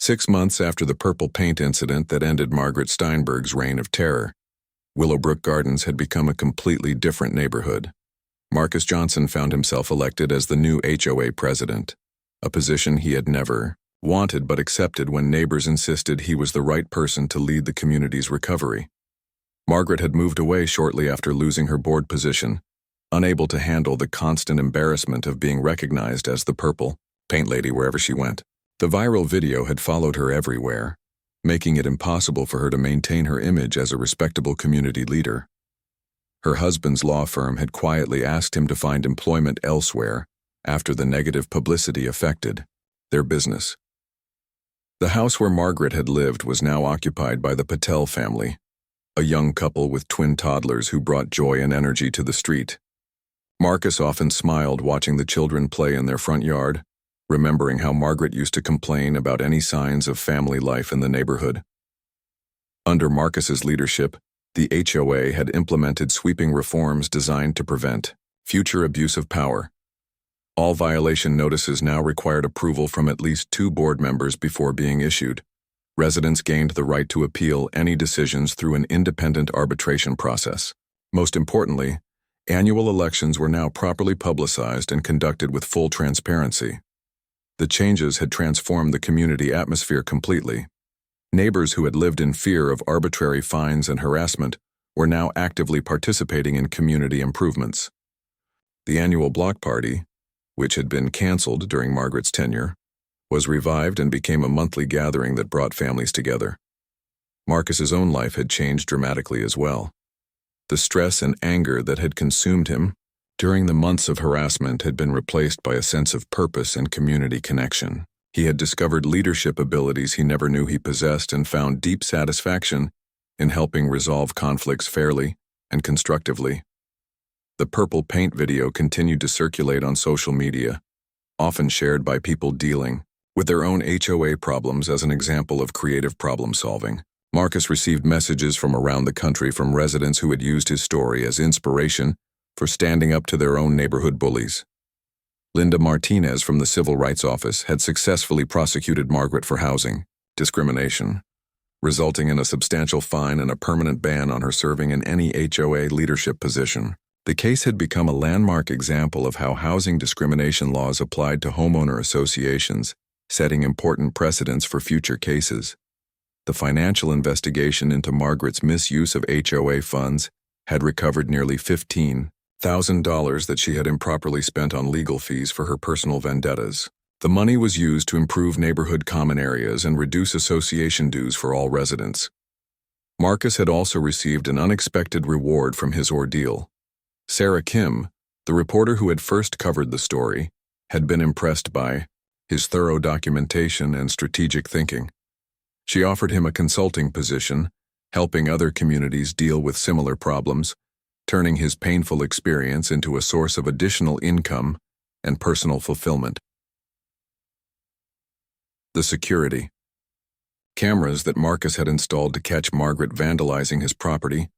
6 months after the purple paint incident that ended Margaret Steinberg's reign of terror, Willowbrook Gardens had become a completely different neighborhood. Marcus Johnson found himself elected as the new HOA president, a position he had never wanted but accepted when neighbors insisted he was the right person to lead the community's recovery. Margaret had moved away shortly after losing her board position, unable to handle the constant embarrassment of being recognized as the purple paint lady wherever she went. The viral video had followed her everywhere, making it impossible for her to maintain her image as a respectable community leader. Her husband's law firm had quietly asked him to find employment elsewhere after the negative publicity affected their business. The house where Margaret had lived was now occupied by the Patel family, a young couple with twin toddlers who brought joy and energy to the street. Marcus often smiled watching the children play in their front yard, remembering how Margaret used to complain about any signs of family life in the neighborhood. Under Marcus's leadership, the HOA had implemented sweeping reforms designed to prevent future abuse of power. All violation notices now required approval from at least 2 board members before being issued. Residents gained the right to appeal any decisions through an independent arbitration process. Most importantly, annual elections were now properly publicized and conducted with full transparency. The changes had transformed the community atmosphere completely. Neighbors who had lived in fear of arbitrary fines and harassment were now actively participating in community improvements. The annual block party, which had been canceled during Margaret's tenure, was revived and became a monthly gathering that brought families together. Marcus's own life had changed dramatically as well. The stress and anger that had consumed him during the months of harassment had been replaced by a sense of purpose and community connection. He had discovered leadership abilities he never knew he possessed and found deep satisfaction in helping resolve conflicts fairly and constructively. The purple paint video continued to circulate on social media, often shared by people dealing with their own HOA problems as an example of creative problem solving. Marcus received messages from around the country from residents who had used his story as inspiration for standing up to their own neighborhood bullies. Linda Martinez from the Civil Rights Office had successfully prosecuted Margaret for housing discrimination, resulting in a substantial fine and a permanent ban on her serving in any HOA leadership position. The case had become a landmark example of how housing discrimination laws applied to homeowner associations, setting important precedents for future cases. The financial investigation into Margaret's misuse of HOA funds had recovered nearly $15,000 that she had improperly spent on legal fees for her personal vendettas. The money was used to improve neighborhood common areas and reduce association dues for all residents. Marcus had also received an unexpected reward from his ordeal. Sarah Kim, the reporter who had first covered the story, had been impressed by his thorough documentation and strategic thinking. She offered him a consulting position, helping other communities deal with similar problems, turning his painful experience into a source of additional income and personal fulfillment. The security. Cameras that Marcus had installed to catch Margaret vandalizing his property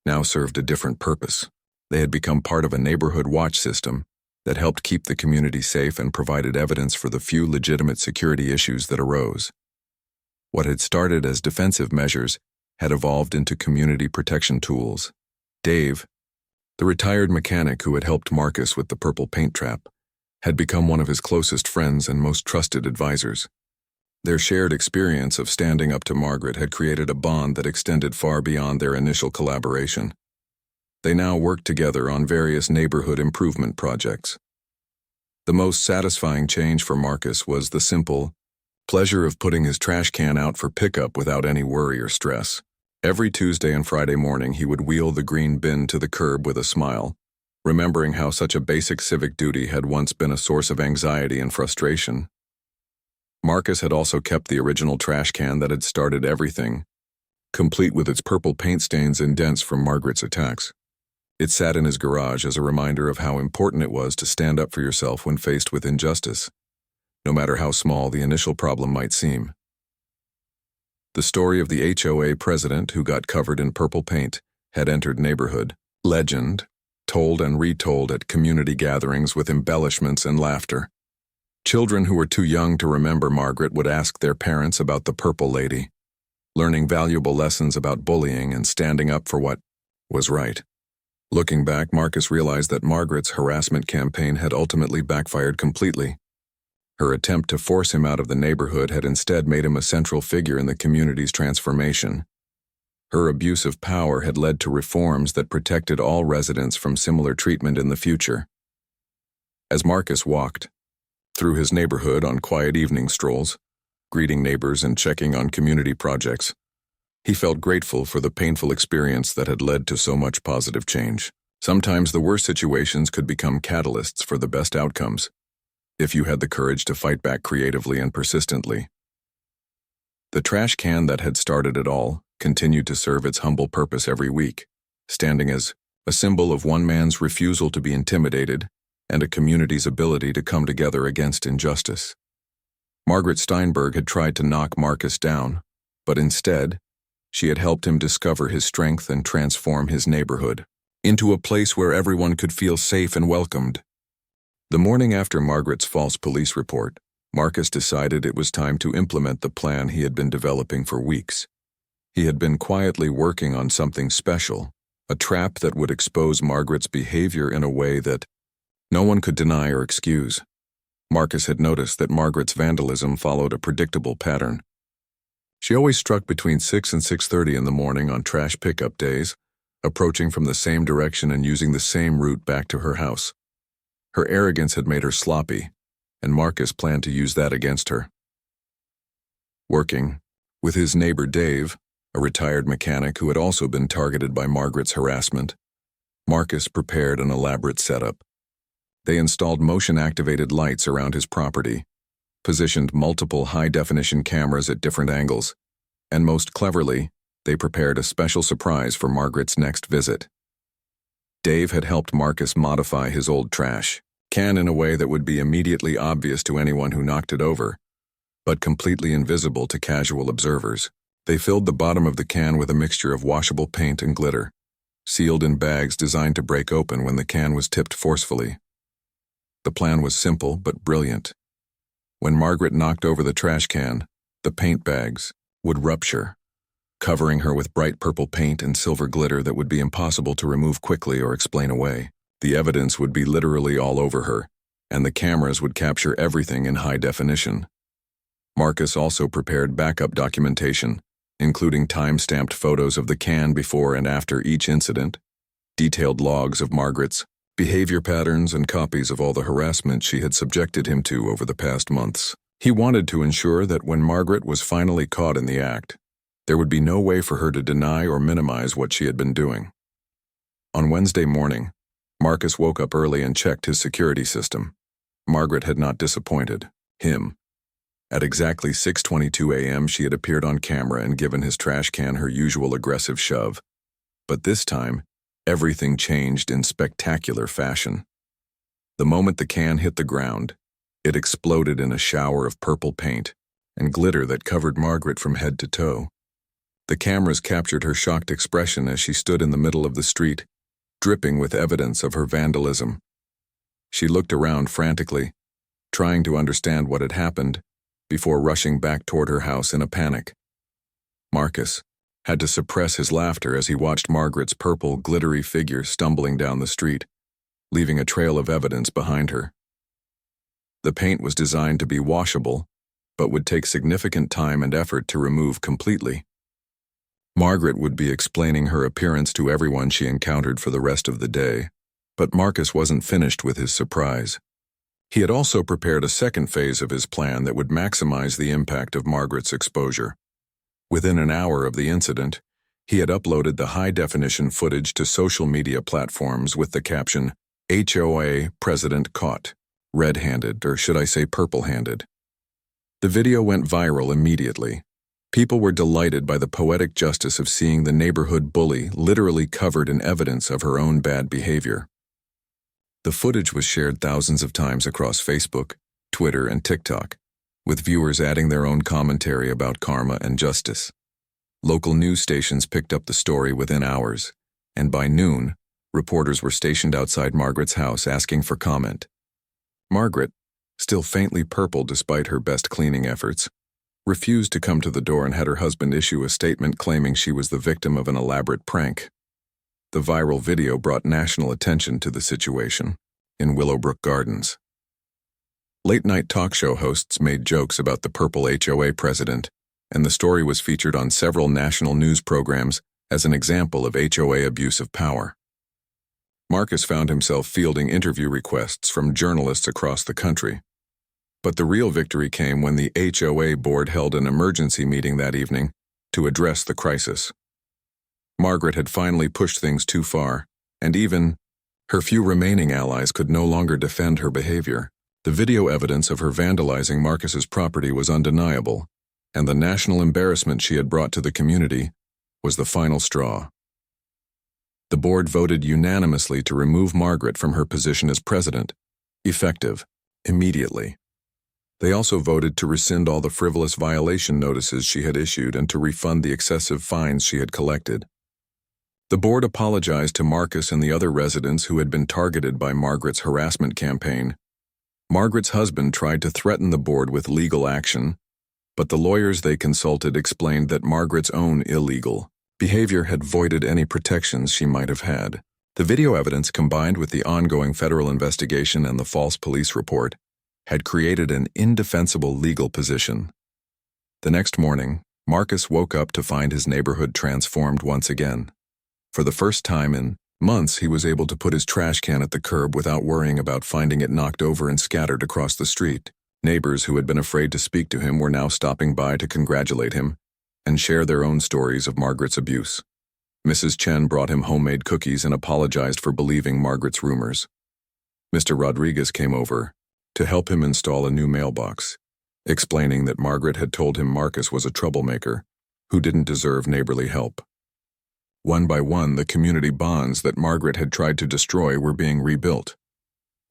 now served a different purpose. They had become part of a neighborhood watch system that helped keep the community safe and provided evidence for the few legitimate security issues that arose. What had started as defensive measures had evolved into community protection tools. Dave, the retired mechanic who had helped Marcus with the purple paint trap, had become one of his closest friends and most trusted advisors. Their shared experience of standing up to Margaret had created a bond that extended far beyond their initial collaboration. They now worked together on various neighborhood improvement projects. The most satisfying change for Marcus was the simple pleasure of putting his trash can out for pickup without any worry or stress. Every Tuesday and Friday morning he would wheel the green bin to the curb with a smile, remembering how such a basic civic duty had once been a source of anxiety and frustration. Marcus had also kept the original trash can that had started everything, complete with its purple paint stains and dents from Margaret's attacks. It sat in his garage as a reminder of how important it was to stand up for yourself when faced with injustice, no matter how small the initial problem might seem. The story of the HOA president who got covered in purple paint had entered neighborhood legend, told and retold at community gatherings with embellishments and laughter. Children who were too young to remember Margaret would ask their parents about the Purple Lady, learning valuable lessons about bullying and standing up for what was right. Looking back, Marcus realized that Margaret's harassment campaign had ultimately backfired completely. Her attempt to force him out of the neighborhood had instead made him a central figure in the community's transformation. Her abuse of power had led to reforms that protected all residents from similar treatment in the future. As Marcus walked through his neighborhood on quiet evening strolls, greeting neighbors and checking on community projects, he felt grateful for the painful experience that had led to so much positive change. Sometimes the worst situations could become catalysts for the best outcomes, if you had the courage to fight back creatively and persistently. The trash can that had started it all continued to serve its humble purpose every week, standing as a symbol of one man's refusal to be intimidated and a community's ability to come together against injustice. Margaret Steinberg had tried to knock Marcus down, but instead, she had helped him discover his strength and transform his neighborhood into a place where everyone could feel safe and welcomed. The morning after Margaret's false police report, Marcus decided it was time to implement the plan he had been developing for weeks. He had been quietly working on something special, a trap that would expose Margaret's behavior in a way that no one could deny or excuse. Marcus had noticed that Margaret's vandalism followed a predictable pattern. She always struck between 6 and 6:30 in the morning on trash pickup days, approaching from the same direction and using the same route back to her house. Her arrogance had made her sloppy, and Marcus planned to use that against her. Working with his neighbor Dave, a retired mechanic who had also been targeted by Margaret's harassment, Marcus prepared an elaborate setup. They installed motion-activated lights around his property, positioned multiple high-definition cameras at different angles, and most cleverly, they prepared a special surprise for Margaret's next visit. Dave had helped Marcus modify his old trash can in a way that would be immediately obvious to anyone who knocked it over, but completely invisible to casual observers. They filled the bottom of the can with a mixture of washable paint and glitter, sealed in bags designed to break open when the can was tipped forcefully. The plan was simple but brilliant. When Margaret knocked over the trash can, the paint bags would rupture, covering her with bright purple paint and silver glitter that would be impossible to remove quickly or explain away. The evidence would be literally all over her, and the cameras would capture everything in high definition. Marcus also prepared backup documentation, including time-stamped photos of the can before and after each incident, detailed logs of Margaret's behavior patterns, and copies of all the harassment she had subjected him to over the past months. He wanted to ensure that when Margaret was finally caught in the act, there would be no way for her to deny or minimize what she had been doing. On Wednesday morning, Marcus woke up early and checked his security system. Margaret had not disappointed him. At exactly 6:22 a.m., she had appeared on camera and given his trash can her usual aggressive shove. But this time, everything changed in spectacular fashion. The moment the can hit the ground, it exploded in a shower of purple paint and glitter that covered Margaret from head to toe. The cameras captured her shocked expression as she stood in the middle of the street, dripping with evidence of her vandalism. She looked around frantically, trying to understand what had happened, before rushing back toward her house in a panic. Marcus had to suppress his laughter as he watched Margaret's purple, glittery figure stumbling down the street, leaving a trail of evidence behind her. The paint was designed to be washable, but would take significant time and effort to remove completely. Margaret would be explaining her appearance to everyone she encountered for the rest of the day, but Marcus wasn't finished with his surprise. He had also prepared a second phase of his plan that would maximize the impact of Margaret's exposure. Within an hour of the incident, he had uploaded the high-definition footage to social media platforms with the caption, "HOA President Caught, Red-Handed, or should I say Purple-Handed." The video went viral immediately. People were delighted by the poetic justice of seeing the neighborhood bully literally covered in evidence of her own bad behavior. The footage was shared thousands of times across Facebook, Twitter, and TikTok, with viewers adding their own commentary about karma and justice. Local news stations picked up the story within hours, and by noon, reporters were stationed outside Margaret's house asking for comment. Margaret, still faintly purple despite her best cleaning efforts, refused to come to the door and had her husband issue a statement claiming she was the victim of an elaborate prank. The viral video brought national attention to the situation in Willowbrook Gardens. Late-night talk show hosts made jokes about the purple HOA president, and the story was featured on several national news programs as an example of HOA abuse of power. Marcus found himself fielding interview requests from journalists across the country. But the real victory came when the HOA board held an emergency meeting that evening to address the crisis. Margaret had finally pushed things too far, and even her few remaining allies could no longer defend her behavior. The video evidence of her vandalizing Marcus's property was undeniable, and the national embarrassment she had brought to the community was the final straw. The board voted unanimously to remove Margaret from her position as president, effective immediately. They also voted to rescind all the frivolous violation notices she had issued and to refund the excessive fines she had collected. The board apologized to Marcus and the other residents who had been targeted by Margaret's harassment campaign. Margaret's husband tried to threaten the board with legal action, but the lawyers they consulted explained that Margaret's own illegal behavior had voided any protections she might have had. The video evidence, combined with the ongoing federal investigation and the false police report, had created an indefensible legal position. The next morning, Marcus woke up to find his neighborhood transformed once again. For the first time in months, he was able to put his trash can at the curb without worrying about finding it knocked over and scattered across the street. Neighbors who had been afraid to speak to him were now stopping by to congratulate him and share their own stories of Margaret's abuse. Mrs. Chen brought him homemade cookies and apologized for believing Margaret's rumors. Mr. Rodriguez came over to help him install a new mailbox, explaining that Margaret had told him Marcus was a troublemaker who didn't deserve neighborly help. One by one, the community bonds that Margaret had tried to destroy were being rebuilt.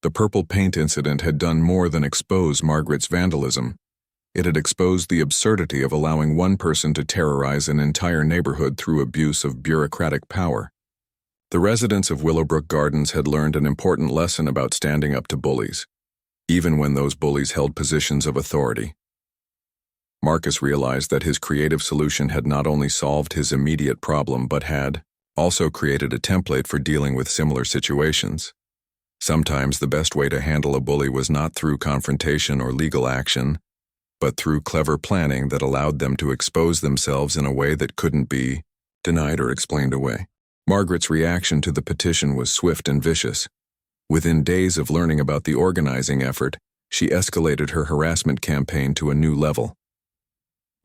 The purple paint incident had done more than expose Margaret's vandalism. It had exposed the absurdity of allowing one person to terrorize an entire neighborhood through abuse of bureaucratic power. The residents of Willowbrook Gardens had learned an important lesson about standing up to bullies, even when those bullies held positions of authority. Marcus realized that his creative solution had not only solved his immediate problem but had also created a template for dealing with similar situations. Sometimes the best way to handle a bully was not through confrontation or legal action, but through clever planning that allowed them to expose themselves in a way that couldn't be denied or explained away. Margaret's reaction to the petition was swift and vicious. Within days of learning about the organizing effort, she escalated her harassment campaign to a new level.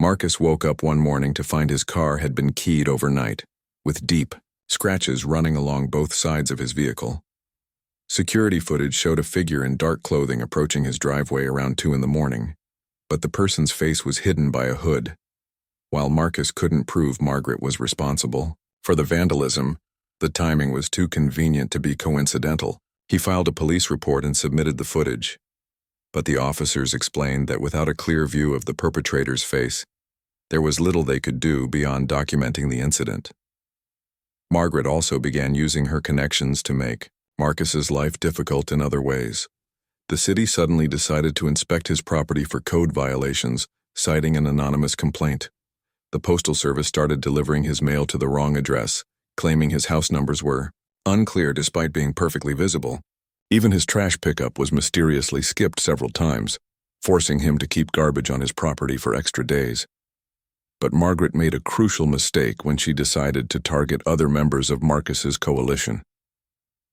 Marcus woke up one morning to find his car had been keyed overnight, with deep scratches running along both sides of his vehicle. Security footage showed a figure in dark clothing approaching his driveway around 2 a.m, but the person's face was hidden by a hood. While Marcus couldn't prove Margaret was responsible for the vandalism, the timing was too convenient to be coincidental. He filed a police report and submitted the footage. But the officers explained that without a clear view of the perpetrator's face, there was little they could do beyond documenting the incident. Margaret also began using her connections to make Marcus's life difficult in other ways. The city suddenly decided to inspect his property for code violations, citing an anonymous complaint. The Postal Service started delivering his mail to the wrong address, claiming his house numbers were unclear despite being perfectly visible. Even his trash pickup was mysteriously skipped several times, forcing him to keep garbage on his property for extra days. But Margaret made a crucial mistake when she decided to target other members of Marcus's coalition.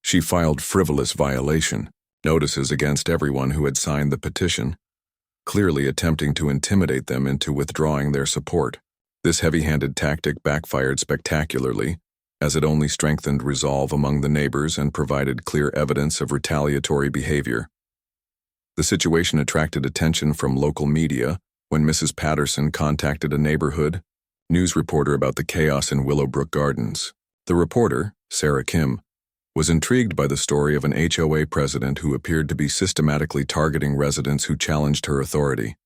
She filed frivolous violation notices against everyone who had signed the petition, clearly attempting to intimidate them into withdrawing their support. This heavy-handed tactic backfired spectacularly, as it only strengthened resolve among the neighbors and provided clear evidence of retaliatory behavior. The situation attracted attention from local media when Mrs. Patterson contacted a neighborhood news reporter about the chaos in Willowbrook Gardens. The reporter, Sarah Kim, was intrigued by the story of an HOA president who appeared to be systematically targeting residents who challenged her authority.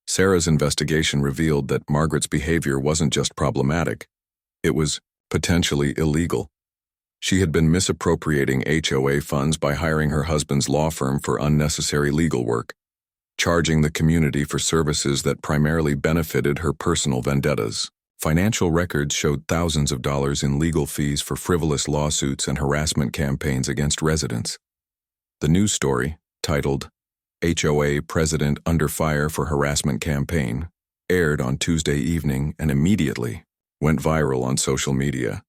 Sarah's investigation revealed that Margaret's behavior wasn't just problematic, it was potentially illegal. She had been misappropriating HOA funds by hiring her husband's law firm for unnecessary legal work, charging the community for services that primarily benefited her personal vendettas. Financial records showed thousands of dollars in legal fees for frivolous lawsuits and harassment campaigns against residents. The news story, titled HOA President Under Fire for Harassment Campaign, aired on Tuesday evening and immediately went viral on social media.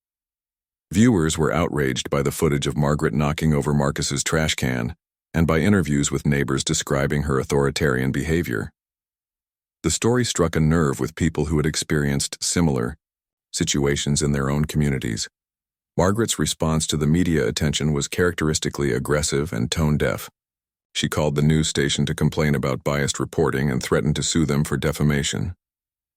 Viewers were outraged by the footage of Margaret knocking over Marcus's trash can and by interviews with neighbors describing her authoritarian behavior. The story struck a nerve with people who had experienced similar situations in their own communities. Margaret's response to the media attention was characteristically aggressive and tone-deaf. She called the news station to complain about biased reporting and threatened to sue them for defamation.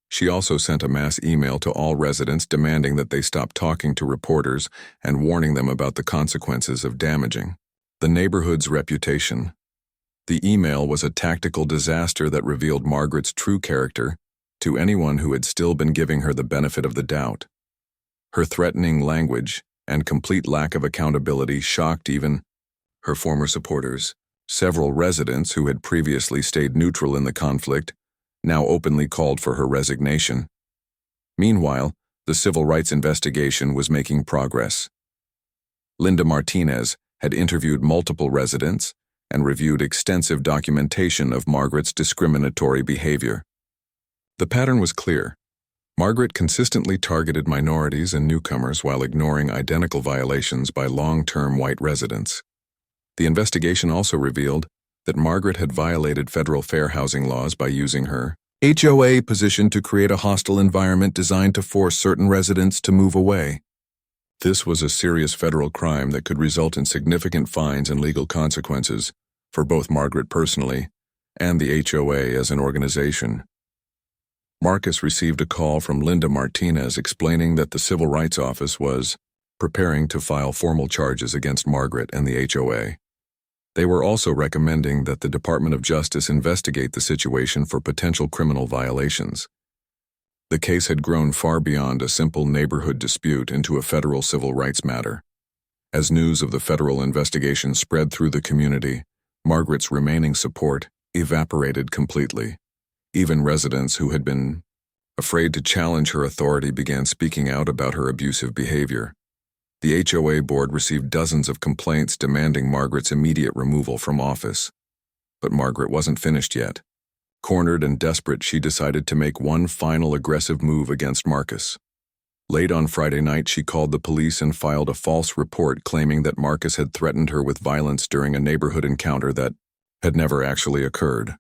She also sent a mass email to all residents demanding that they stop talking to reporters and warning them about the consequences of damaging the neighborhood's reputation. The email was a tactical disaster that revealed Margaret's true character to anyone who had still been giving her the benefit of the doubt. Her threatening language and complete lack of accountability shocked even her former supporters. Several residents who had previously stayed neutral in the conflict now openly called for her resignation. Meanwhile, the civil rights investigation was making progress. Linda Martinez had interviewed multiple residents and reviewed extensive documentation of Margaret's discriminatory behavior. The pattern was clear. Margaret consistently targeted minorities and newcomers while ignoring identical violations by long-term white residents. The investigation also revealed that Margaret had violated federal fair housing laws by using her HOA position to create a hostile environment designed to force certain residents to move away. This was a serious federal crime that could result in significant fines and legal consequences for both Margaret personally and the HOA as an organization. Marcus received a call from Linda Martinez explaining that the Civil Rights Office was preparing to file formal charges against Margaret and the HOA. They were also recommending that the Department of Justice investigate the situation for potential criminal violations. The case had grown far beyond a simple neighborhood dispute into a federal civil rights matter. As news of the federal investigation spread through the community, Margaret's remaining support evaporated completely. Even residents who had been afraid to challenge her authority began speaking out about her abusive behavior. The HOA board received dozens of complaints demanding Margaret's immediate removal from office. But Margaret wasn't finished yet. Cornered and desperate, she decided to make one final aggressive move against Marcus. Late on Friday night, she called the police and filed a false report claiming that Marcus had threatened her with violence during a neighborhood encounter that had never actually occurred.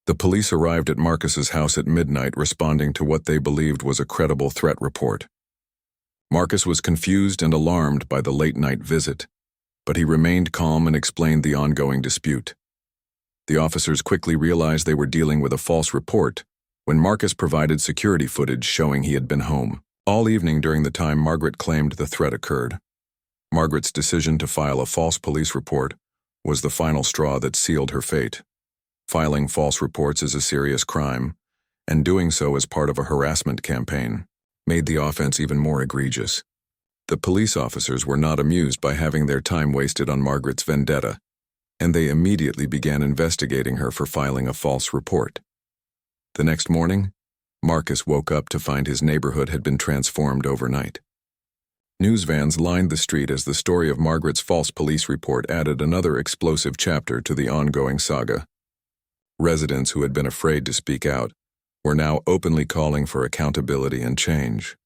The police arrived at Marcus's house at midnight, responding to what they believed was a credible threat report. Marcus was confused and alarmed by the late-night visit, but he remained calm and explained the ongoing dispute. The officers quickly realized they were dealing with a false report when Marcus provided security footage showing he had been home all evening during the time Margaret claimed the threat occurred. Margaret's decision to file a false police report was the final straw that sealed her fate. Filing false reports is a serious crime, and doing so as part of a harassment campaign made the offense even more egregious. The police officers were not amused by having their time wasted on Margaret's vendetta, and they immediately began investigating her for filing a false report. The next morning, Marcus woke up to find his neighborhood had been transformed overnight. News vans lined the street as the story of Margaret's false police report added another explosive chapter to the ongoing saga. Residents who had been afraid to speak out were now openly calling for accountability and change.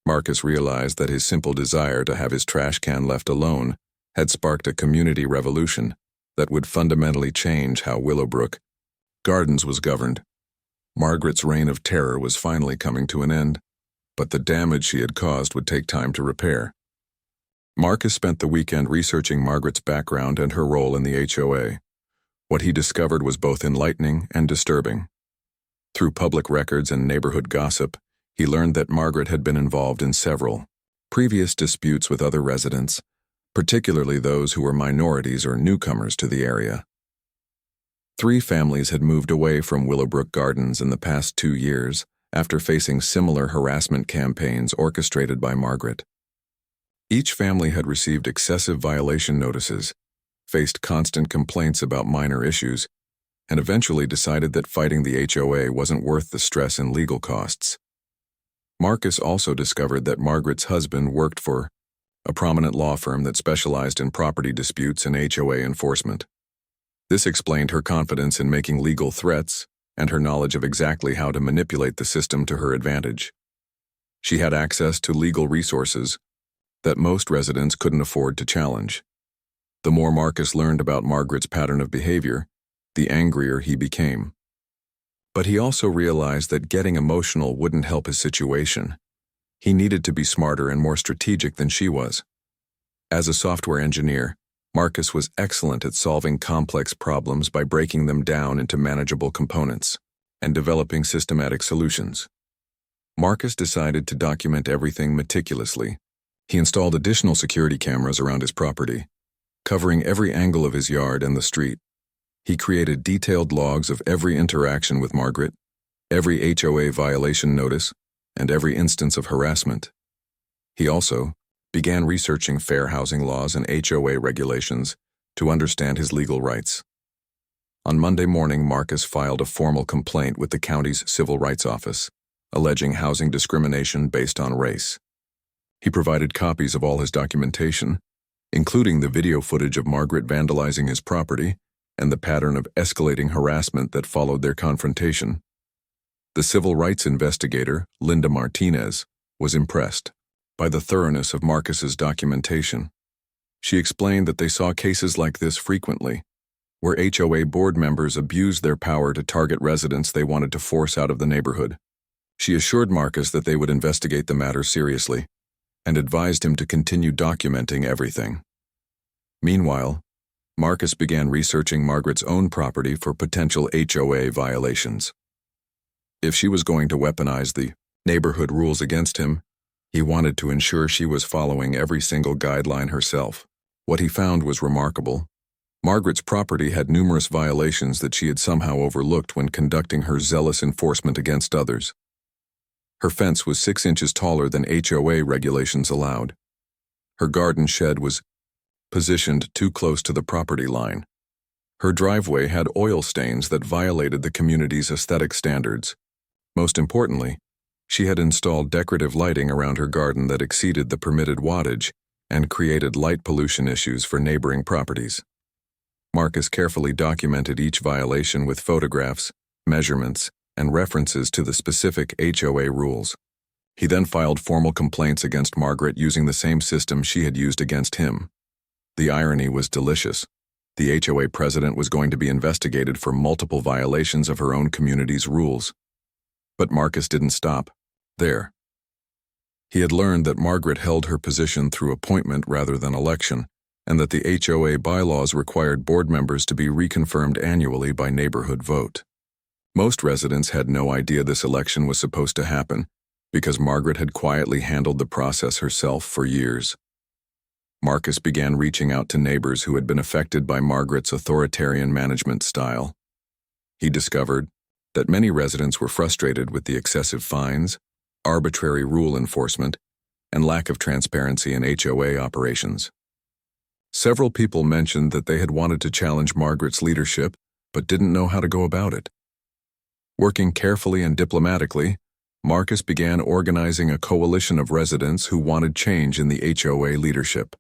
Marcus realized that his simple desire to have his trash can left alone had sparked a community revolution that would fundamentally change how Willowbrook Gardens was governed. Margaret's reign of terror was finally coming to an end, but the damage she had caused would take time to repair. Marcus spent the weekend researching Margaret's background and her role in the HOA. What he discovered was both enlightening and disturbing. Through public records and neighborhood gossip, he learned that Margaret had been involved in several previous disputes with other residents, particularly those who were minorities or newcomers to the area. 3 families had moved away from Willowbrook Gardens in the past 2 years after facing similar harassment campaigns orchestrated by Margaret. Each family had received excessive violation notices, faced constant complaints about minor issues, and eventually decided that fighting the HOA wasn't worth the stress and legal costs. Marcus also discovered that Margaret's husband worked for a prominent law firm that specialized in property disputes and HOA enforcement. This explained her confidence in making legal threats and her knowledge of exactly how to manipulate the system to her advantage. She had access to legal resources that most residents couldn't afford to challenge. The more Marcus learned about Margaret's pattern of behavior, the angrier he became. But he also realized that getting emotional wouldn't help his situation. He needed to be smarter and more strategic than she was. As a software engineer, Marcus was excellent at solving complex problems by breaking them down into manageable components and developing systematic solutions. Marcus decided to document everything meticulously. He installed additional security cameras around his property, covering every angle of his yard and the street. He created detailed logs of every interaction with Margaret, every HOA violation notice, and every instance of harassment. He also began researching fair housing laws and HOA regulations to understand his legal rights. On Monday morning, Marcus filed a formal complaint with the county's Civil Rights Office, alleging housing discrimination based on race. He provided copies of all his documentation, including the video footage of Margaret vandalizing his property and the pattern of escalating harassment that followed their confrontation. The civil rights investigator, Linda Martinez, was impressed by the thoroughness of Marcus's documentation. She explained that they saw cases like this frequently, where HOA board members abused their power to target residents they wanted to force out of the neighborhood. She assured Marcus that they would investigate the matter seriously and advised him to continue documenting everything. Meanwhile, Marcus began researching Margaret's own property for potential HOA violations. If she was going to weaponize the neighborhood rules against him, he wanted to ensure she was following every single guideline herself. What he found was remarkable. Margaret's property had numerous violations that she had somehow overlooked when conducting her zealous enforcement against others. Her fence was 6 inches taller than HOA regulations allowed. Her garden shed was positioned too close to the property line. Her driveway had oil stains that violated the community's aesthetic standards. Most importantly, she had installed decorative lighting around her garden that exceeded the permitted wattage and created light pollution issues for neighboring properties. Marcus carefully documented each violation with photographs, measurements, and references to the specific HOA rules. He then filed formal complaints against Margaret using the same system she had used against him. The irony was delicious. The HOA president was going to be investigated for multiple violations of her own community's rules. But Marcus didn't stop there. He had learned that Margaret held her position through appointment rather than election, and that the HOA bylaws required board members to be reconfirmed annually by neighborhood vote. Most residents had no idea this election was supposed to happen, because Margaret had quietly handled the process herself for years. Marcus began reaching out to neighbors who had been affected by Margaret's authoritarian management style. He discovered that many residents were frustrated with the excessive fines, arbitrary rule enforcement, and lack of transparency in HOA operations. Several people mentioned that they had wanted to challenge Margaret's leadership, but didn't know how to go about it. Working carefully and diplomatically, Marcus began organizing a coalition of residents who wanted change in the HOA leadership.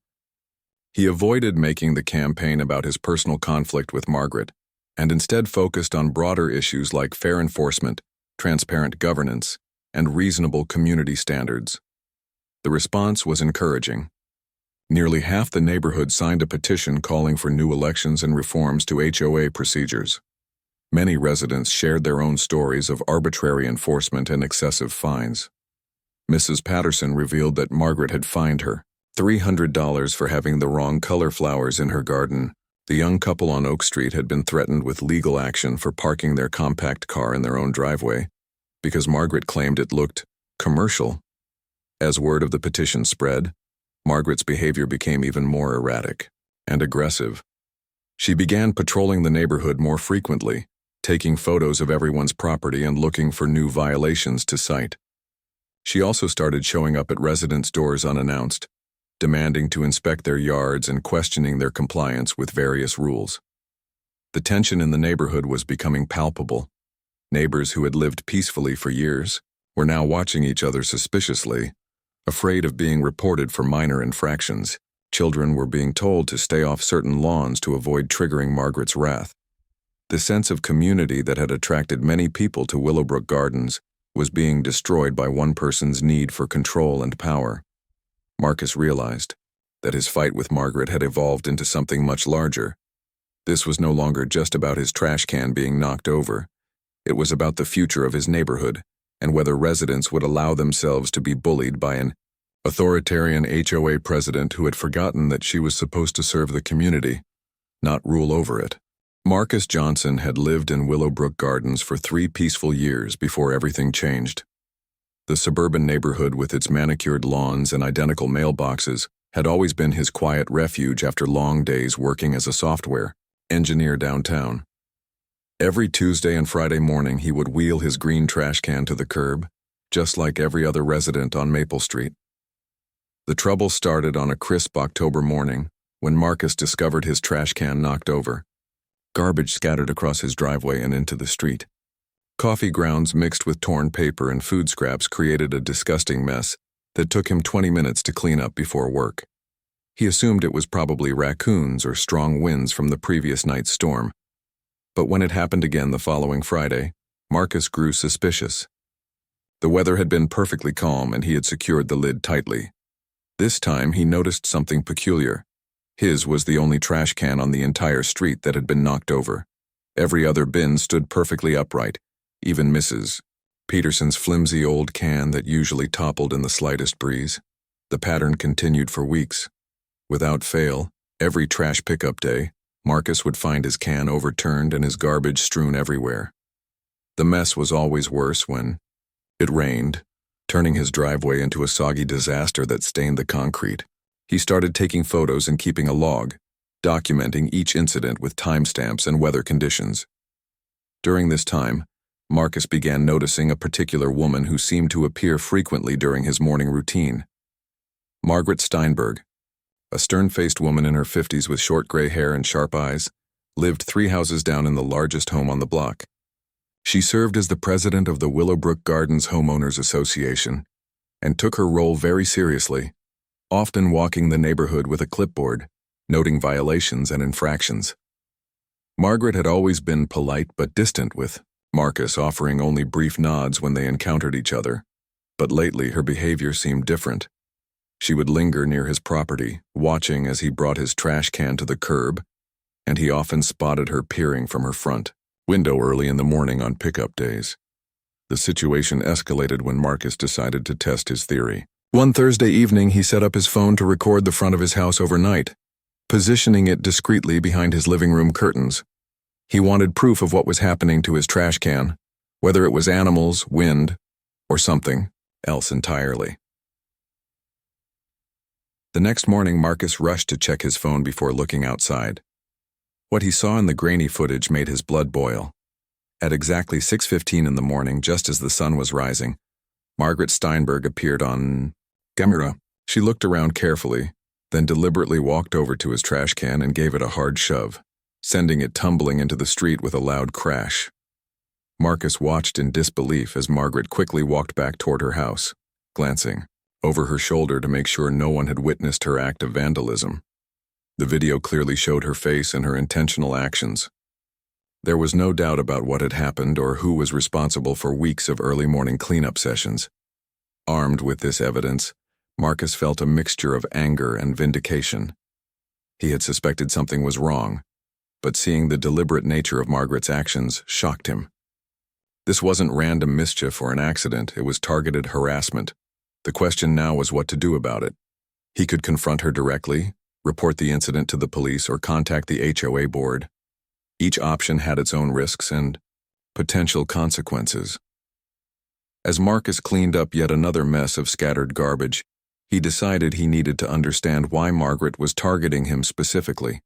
He avoided making the campaign about his personal conflict with Margaret, and instead focused on broader issues like fair enforcement, transparent governance, and reasonable community standards. The response was encouraging. Nearly half the neighborhood signed a petition calling for new elections and reforms to HOA procedures. Many residents shared their own stories of arbitrary enforcement and excessive fines. Mrs. Patterson revealed that Margaret had fined her $300 for having the wrong color flowers in her garden. The young couple on Oak Street had been threatened with legal action for parking their compact car in their own driveway because Margaret claimed it looked commercial. As word of the petition spread, Margaret's behavior became even more erratic and aggressive. She began patrolling the neighborhood more frequently, taking photos of everyone's property and looking for new violations to cite. She also started showing up at residents' doors unannounced, demanding to inspect their yards and questioning their compliance with various rules. The tension in the neighborhood was becoming palpable. Neighbors who had lived peacefully for years were now watching each other suspiciously, afraid of being reported for minor infractions. Children were being told to stay off certain lawns to avoid triggering Margaret's wrath. The sense of community that had attracted many people to Willowbrook Gardens was being destroyed by one person's need for control and power. Marcus realized that his fight with Margaret had evolved into something much larger. This was no longer just about his trash can being knocked over. It was about the future of his neighborhood and whether residents would allow themselves to be bullied by an authoritarian HOA president who had forgotten that she was supposed to serve the community, not rule over it. Marcus Johnson had lived in Willowbrook Gardens for 3 peaceful years before everything changed. The suburban neighborhood with its manicured lawns and identical mailboxes had always been his quiet refuge after long days working as a software engineer downtown. Every Tuesday and Friday morning he would wheel his green trash can to the curb, just like every other resident on Maple Street. The trouble started on a crisp October morning when Marcus discovered his trash can knocked over. Garbage scattered across his driveway and into the street. Coffee grounds mixed with torn paper and food scraps created a disgusting mess that took him 20 minutes to clean up before work. He assumed it was probably raccoons or strong winds from the previous night's storm. But when it happened again the following Friday, Marcus grew suspicious. The weather had been perfectly calm and he had secured the lid tightly. This time he noticed something peculiar. His was the only trash can on the entire street that had been knocked over. Every other bin stood perfectly upright, even Mrs. Peterson's flimsy old can that usually toppled in the slightest breeze. The pattern continued for weeks. Without fail, every trash pickup day, Marcus would find his can overturned and his garbage strewn everywhere. The mess was always worse when it rained, turning his driveway into a soggy disaster that stained the concrete. He started taking photos and keeping a log, documenting each incident with timestamps and weather conditions. During this time, Marcus began noticing a particular woman who seemed to appear frequently during his morning routine. Margaret Steinberg, a stern-faced woman in her 50s with short gray hair and sharp eyes, lived 3 houses down in the largest home on the block. She served as the president of the Willowbrook Gardens Homeowners Association and took her role very seriously, often walking the neighborhood with a clipboard, noting violations and infractions. Margaret had always been polite but distant, with Marcus offering only brief nods when they encountered each other, but lately her behavior seemed different. She would linger near his property, watching as he brought his trash can to the curb, and he often spotted her peering from her front window early in the morning on pickup days. The situation escalated when Marcus decided to test his theory. One Thursday evening, he set up his phone to record the front of his house overnight, positioning it discreetly behind his living room curtains. He wanted proof of what was happening to his trash can, whether it was animals, wind, or something else entirely. The next morning, Marcus rushed to check his phone before looking outside. What he saw in the grainy footage made his blood boil. At exactly 6:15 in the morning, just as the sun was rising, Margaret Steinberg appeared on camera. She looked around carefully, then deliberately walked over to his trash can and gave it a hard shove, sending it tumbling into the street with a loud crash. Marcus watched in disbelief as Margaret quickly walked back toward her house, glancing over her shoulder to make sure no one had witnessed her act of vandalism. The video clearly showed her face and her intentional actions. There was no doubt about what had happened or who was responsible for weeks of early morning cleanup sessions. Armed with this evidence, Marcus felt a mixture of anger and vindication. He had suspected something was wrong, but seeing the deliberate nature of Margaret's actions shocked him. This wasn't random mischief or an accident, it was targeted harassment. The question now was what to do about it. He could confront her directly, report the incident to the police, or contact the HOA board. Each option had its own risks and potential consequences. As Marcus cleaned up yet another mess of scattered garbage, he decided he needed to understand why Margaret was targeting him specifically.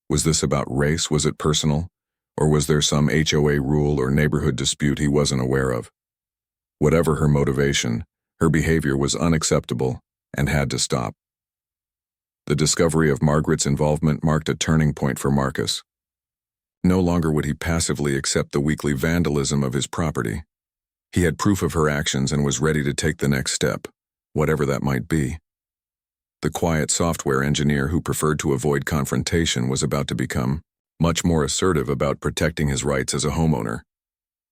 Was this about race? Was it personal? Or was there some HOA rule or neighborhood dispute he wasn't aware of? Whatever her motivation, her behavior was unacceptable and had to stop. The discovery of Margaret's involvement marked a turning point for Marcus. No longer would he passively accept the weekly vandalism of his property. He had proof of her actions and was ready to take the next step, whatever that might be. The quiet software engineer who preferred to avoid confrontation was about to become much more assertive about protecting his rights as a homeowner.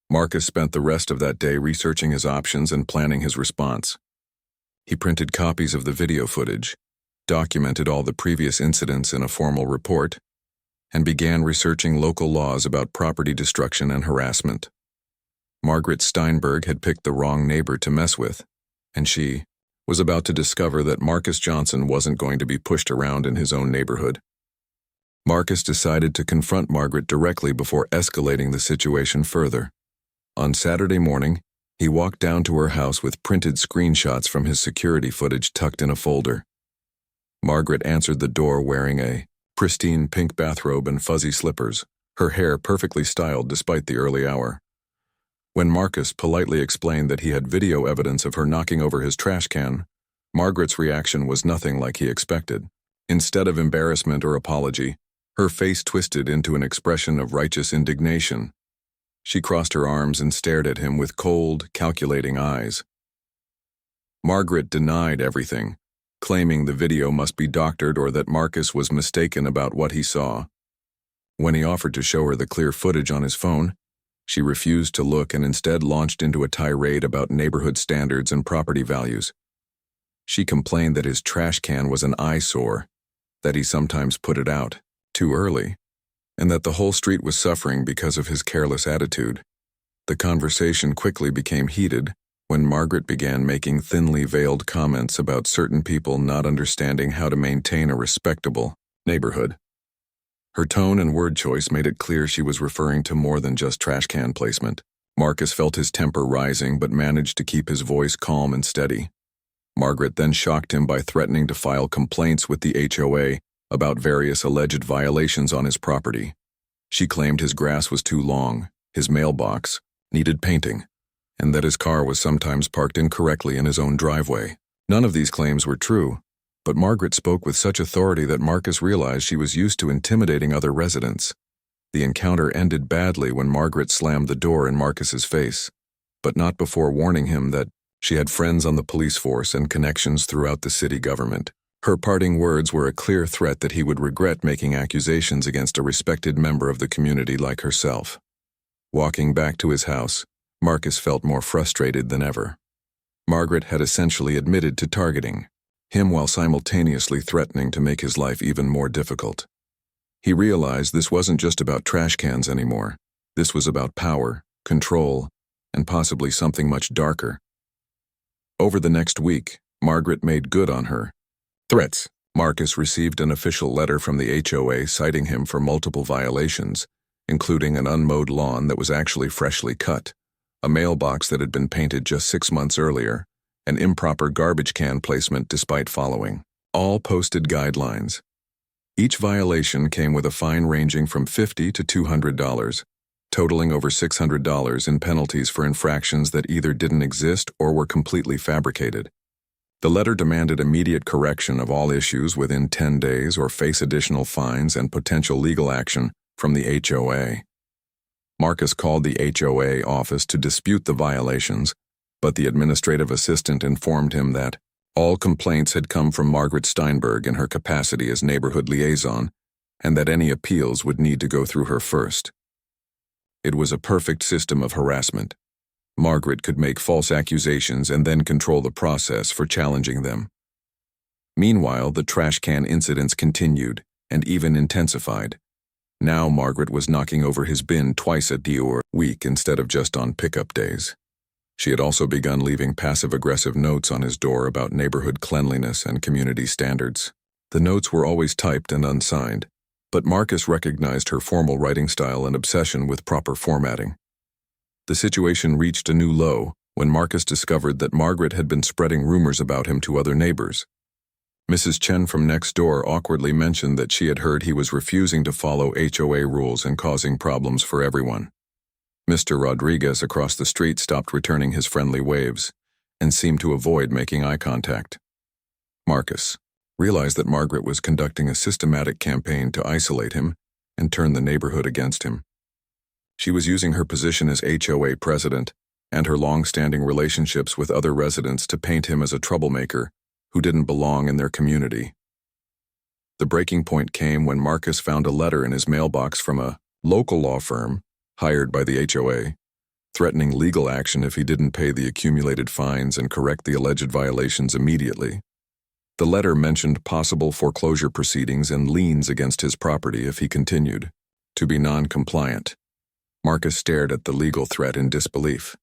Marcus spent the rest of that day researching his options and planning his response. He printed copies of the video footage, documented all the previous incidents in a formal report, and began researching local laws about property destruction and harassment. Margaret Steinberg had picked the wrong neighbor to mess with, and she was about to discover that Marcus Johnson wasn't going to be pushed around in his own neighborhood. Marcus decided to confront Margaret directly before escalating the situation further. On Saturday morning, he walked down to her house with printed screenshots from his security footage tucked in a folder. Margaret answered the door wearing a pristine pink bathrobe and fuzzy slippers, her hair perfectly styled despite the early hour. When Marcus politely explained that he had video evidence of her knocking over his trash can, Margaret's reaction was nothing like he expected. Instead of embarrassment or apology, her face twisted into an expression of righteous indignation. She crossed her arms and stared at him with cold, calculating eyes. Margaret denied everything, claiming the video must be doctored or that Marcus was mistaken about what he saw. When he offered to show her the clear footage on his phone, she refused to look and instead launched into a tirade about neighborhood standards and property values. She complained that his trash can was an eyesore, that he sometimes put it out too early, and that the whole street was suffering because of his careless attitude. The conversation quickly became heated when Margaret began making thinly veiled comments about certain people not understanding how to maintain a respectable neighborhood. Her tone and word choice made it clear she was referring to more than just trash can placement. Marcus felt his temper rising but managed to keep his voice calm and steady. Margaret then shocked him by threatening to file complaints with the HOA about various alleged violations on his property. She claimed his grass was too long, his mailbox needed painting, and that his car was sometimes parked incorrectly in his own driveway. None of these claims were true, but Margaret spoke with such authority that Marcus realized she was used to intimidating other residents. The encounter ended badly when Margaret slammed the door in Marcus's face, but not before warning him that she had friends on the police force and connections throughout the city government. Her parting words were a clear threat that he would regret making accusations against a respected member of the community like herself. Walking back to his house, Marcus felt more frustrated than ever. Margaret had essentially admitted to targeting him while simultaneously threatening to make his life even more difficult. He realized this wasn't just about trash cans anymore. This was about power, control, and possibly something much darker. Over the next week, Margaret made good on her threats. Marcus received an official letter from the HOA citing him for multiple violations, including an unmowed lawn that was actually freshly cut, a mailbox that had been painted just 6 months earlier, and improper garbage can placement despite following all posted guidelines. Each violation came with a fine ranging from $50 to $200, totaling over $600 in penalties for infractions that either didn't exist or were completely fabricated. The letter demanded immediate correction of all issues within 10 days or face additional fines and potential legal action from the HOA. Marcus called the HOA office to dispute the violations, but the administrative assistant informed him that all complaints had come from Margaret Steinberg in her capacity as neighborhood liaison, and that any appeals would need to go through her first. It was a perfect system of harassment. Margaret could make false accusations and then control the process for challenging them. Meanwhile, the trash can incidents continued and even intensified. Now Margaret was knocking over his bin twice a week instead of just on pickup days. She had also begun leaving passive-aggressive notes on his door about neighborhood cleanliness and community standards. The notes were always typed and unsigned, but Marcus recognized her formal writing style and obsession with proper formatting. The situation reached a new low when Marcus discovered that Margaret had been spreading rumors about him to other neighbors. Mrs. Chen from next door awkwardly mentioned that she had heard he was refusing to follow HOA rules and causing problems for everyone. Mr. Rodriguez across the street stopped returning his friendly waves and seemed to avoid making eye contact. Marcus, realized that Margaret was conducting a systematic campaign to isolate him and turn the neighborhood against him. She was using her position as HOA president and her long-standing relationships with other residents to paint him as a troublemaker who didn't belong in their community. The breaking point came when Marcus found a letter in his mailbox from a local law firm hired by the HOA, threatening legal action if he didn't pay the accumulated fines and correct the alleged violations immediately. The letter mentioned possible foreclosure proceedings and liens against his property if he continued to be non-compliant. Marcus stared at the legal threat in disbelief.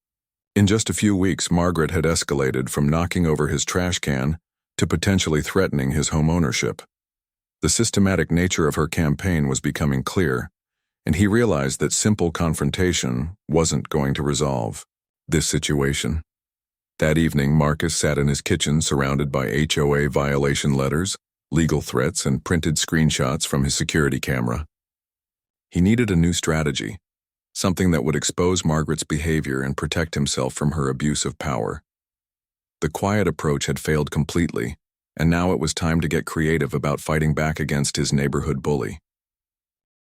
In just a few weeks, Margaret had escalated from knocking over his trash can to potentially threatening his home ownership. The systematic nature of her campaign was becoming clear, and he realized that simple confrontation wasn't going to resolve this situation. That evening, Marcus sat in his kitchen surrounded by HOA violation letters, legal threats, and printed screenshots from his security camera. He needed a new strategy, something that would expose Margaret's behavior and protect himself from her abuse of power. The quiet approach had failed completely, and now it was time to get creative about fighting back against his neighborhood bully.